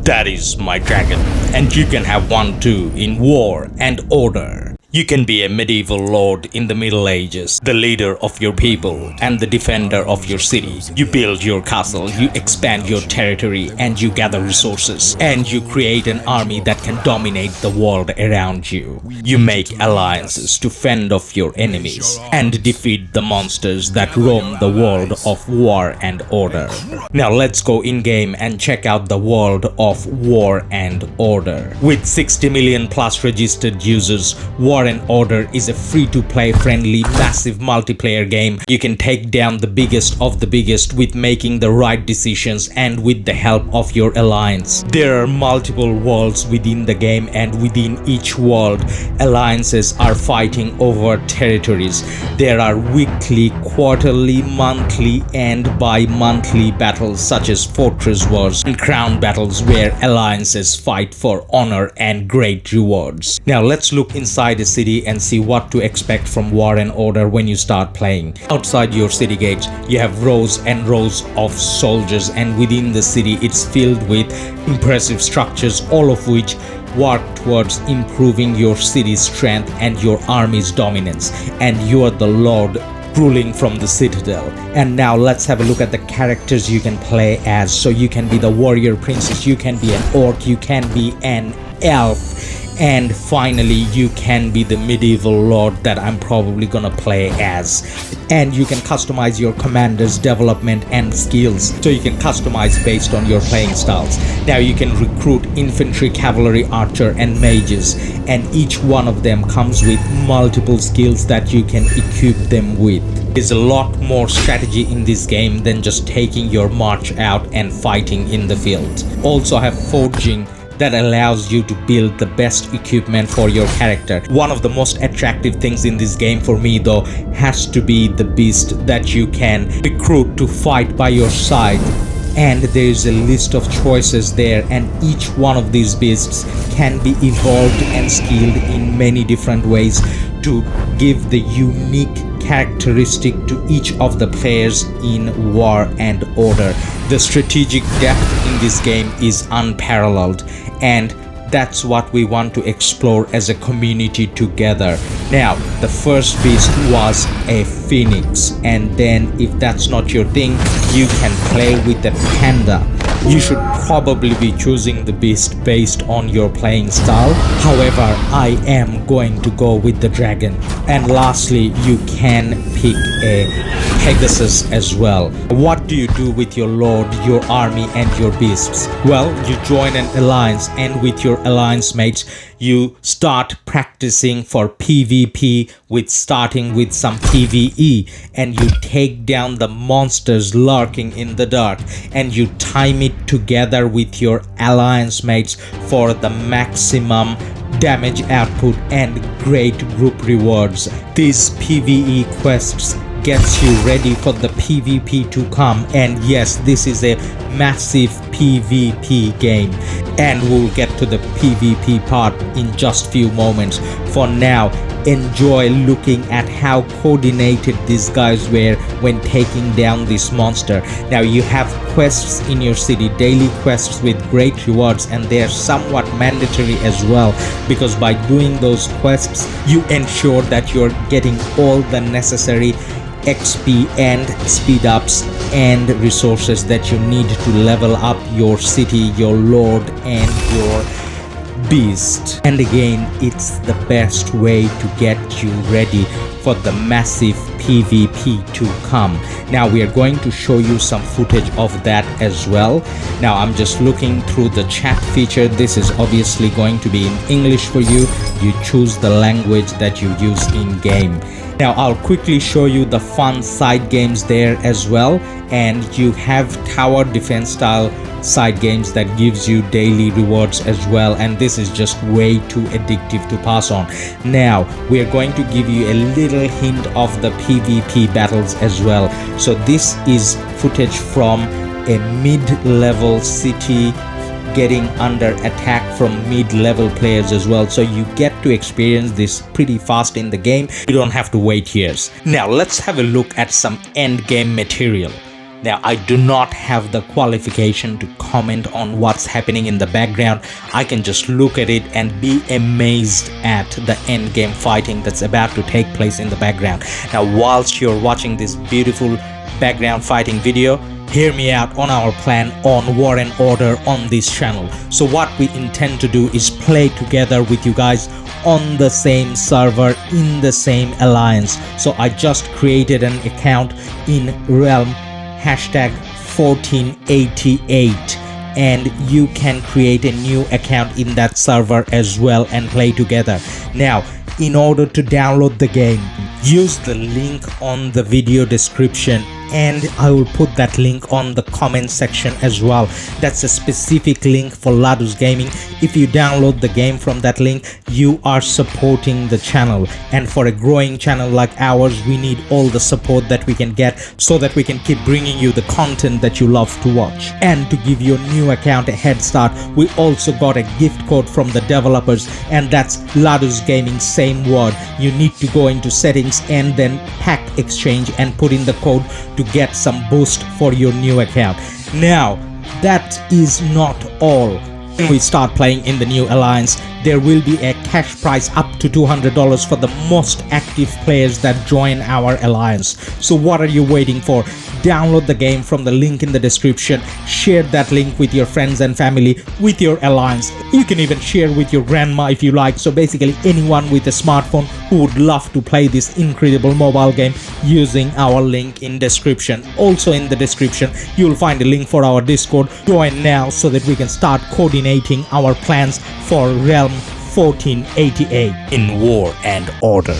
That is my dragon, and you can have one too in War and Order. You can be a medieval lord in the Middle Ages, the leader of your people and the defender of your city. You build your castle, you expand your territory, and you gather resources, and you create an army that can dominate the world around you. You make alliances to fend off your enemies and defeat the monsters that roam the world of War and Order. Now let's go in-game and check out the world of War and Order. With 60 million plus registered users, War and Order is a free-to-play friendly massive multiplayer game. You can take down the biggest of the biggest with making the right decisions and with the help of your alliance. There are multiple worlds within the game, and within each world, alliances are fighting over territories. There are weekly, quarterly, monthly and bi-monthly battles such as fortress wars and crown battles where alliances fight for honor and great rewards. Now let's look inside a city and see what to expect from War and Order when you start playing. Outside your city gates, you have rows and rows of soldiers, and within the city it's filled with impressive structures, all of which work towards improving your city's strength and your army's dominance, and you are the lord ruling from the citadel. And now let's have a look at the characters you can play as. So you can be the warrior princess, you can be an orc, you can be an elf, and finally you can be the medieval lord that I'm probably gonna play as. And you can customize your commander's development and skills, so you can customize based on your playing styles. Now you can recruit infantry, cavalry, archer and mages, and each one of them comes with multiple skills that you can equip them with. There's a lot more strategy in this game than just taking your march out and fighting in the field. Also have forging that allows you to build the best equipment for your character. One of the most attractive things in this game for me though has to be the beast that you can recruit to fight by your side. And there is a list of choices there, and each one of these beasts can be evolved and skilled in many different ways to give the unique characteristic to each of the players in War and Order. The strategic depth in this game is unparalleled, and that's what we want to explore as a community together. Now, the first beast was a phoenix, and then if that's not your thing, you can play with a panda. You should probably be choosing the beast based on your playing style. However, I am going to go with the dragon. And lastly, you can pick a Pegasus as well. What do you do with your lord, your army and your beasts? Well, you join an alliance, and with your alliance mates, you start practicing for PvP starting with some PvE, and you take down the monsters lurking in the dark, and you time it together with your alliance mates for the maximum damage output and great group rewards. These PvE quests gets you ready for the PvP to come, and yes, this is a massive PvP game, and we'll get to the PvP part in just few moments. For now, enjoy looking at how coordinated these guys were when taking down this monster. Now you have quests in your city, daily quests with great rewards, and they are somewhat mandatory as well, because by doing those quests you ensure that you're getting all the necessary XP and speed ups and resources that you need to level up your city, your lord and your beast. And again, it's the best way to get you ready for the massive PvP to come. Now we are going to show you some footage of that as well. Now I'm just looking through the chat feature. This is obviously going to be in English for you. You choose the language that you use in game. Now I'll quickly show you the fun side games there as well, and you have tower defense style side games that gives you daily rewards as well, and this is just way too addictive to pass on. Now we are going to give you a little hint of the PvP battles as well. So this is footage from a mid-level city getting under attack from mid-level players as well, so you get to experience this pretty fast in the game. You don't have to wait years. Now let's have a look at some end game material. Now, I do not have the qualification to comment on what's happening in the background. I can just look at it and be amazed at the end game fighting that's about to take place in the background. Now, whilst you're watching this beautiful background fighting video, hear me out on our plan on War and Order on this channel. So what we intend to do is play together with you guys on the same server in the same alliance. So I just created an account in Realm #1488, and you can create a new account in that server as well and play together. Now, in order to download the game, use the link on the video description, and I will put that link on the comment section as well. That's a specific link for Ladus Gaming. If you download the game from that link, you are supporting the channel, and for a growing channel like ours, we need all the support that we can get so that we can keep bringing you the content that you love to watch. And to give your new account a head start, we also got a gift code from the developers, and that's Ladus Gaming, same word. You need to go into settings and then pack exchange and put in the code to get some boost for your new account. Now, that is not all. When we start playing in the new alliance, there will be a cash prize up to $200 for the most active players that join our alliance. So what are you waiting for? Download the game from the link in the description. Share that link with your friends and family, with your alliance. You can even share with your grandma if you like. So basically anyone with a smartphone who would love to play this incredible mobile game using our link in description. Also in the description, you'll find a link for our Discord. Join now so that we can start coordinating our plans for Realm 1488 in War and Order.